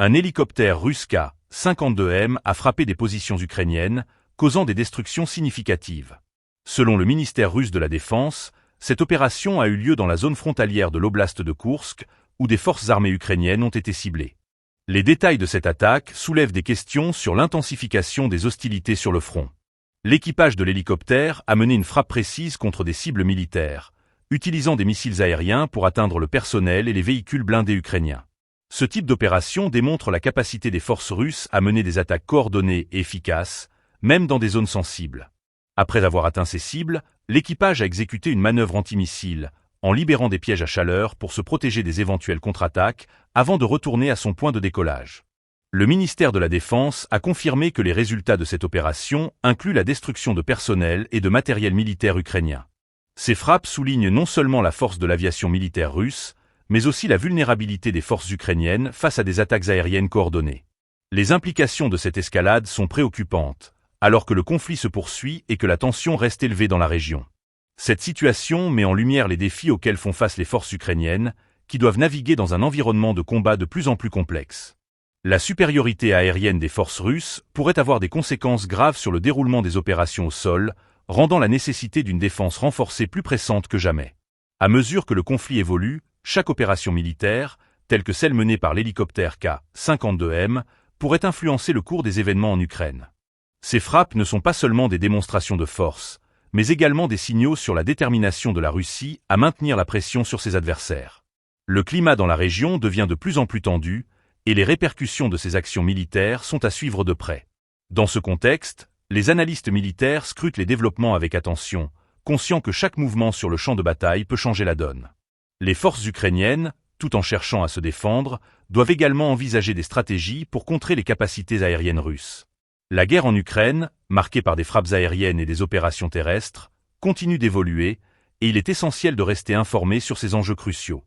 Un hélicoptère russe Ka-52M a frappé des positions ukrainiennes, causant des destructions significatives. Selon le ministère russe de la Défense, cette opération a eu lieu dans la zone frontalière de l'oblast de Koursk, où des forces armées ukrainiennes ont été ciblées. Les détails de cette attaque soulèvent des questions sur l'intensification des hostilités sur le front. L'équipage de l'hélicoptère a mené une frappe précise contre des cibles militaires, utilisant des missiles aériens pour atteindre le personnel et les véhicules blindés ukrainiens. Ce type d'opération démontre la capacité des forces russes à mener des attaques coordonnées et efficaces, même dans des zones sensibles. Après avoir atteint ces cibles, l'équipage a exécuté une manœuvre antimissile, en libérant des pièges à chaleur pour se protéger des éventuelles contre-attaques avant de retourner à son point de décollage. Le ministère de la Défense a confirmé que les résultats de cette opération incluent la destruction de personnel et de matériel militaire ukrainien. Ces frappes soulignent non seulement la force de l'aviation militaire russe, mais aussi la vulnérabilité des forces ukrainiennes face à des attaques aériennes coordonnées. Les implications de cette escalade sont préoccupantes, alors que le conflit se poursuit et que la tension reste élevée dans la région. Cette situation met en lumière les défis auxquels font face les forces ukrainiennes, qui doivent naviguer dans un environnement de combat de plus en plus complexe. La supériorité aérienne des forces russes pourrait avoir des conséquences graves sur le déroulement des opérations au sol, rendant la nécessité d'une défense renforcée plus pressante que jamais. À mesure que le conflit évolue, chaque opération militaire, telle que celle menée par l'hélicoptère Ka-52M, pourrait influencer le cours des événements en Ukraine. Ces frappes ne sont pas seulement des démonstrations de force, mais également des signaux sur la détermination de la Russie à maintenir la pression sur ses adversaires. Le climat dans la région devient de plus en plus tendu, et les répercussions de ces actions militaires sont à suivre de près. Dans ce contexte, les analystes militaires scrutent les développements avec attention, conscients que chaque mouvement sur le champ de bataille peut changer la donne. Les forces ukrainiennes, tout en cherchant à se défendre, doivent également envisager des stratégies pour contrer les capacités aériennes russes. La guerre en Ukraine, marquée par des frappes aériennes et des opérations terrestres, continue d'évoluer, et il est essentiel de rester informé sur ces enjeux cruciaux.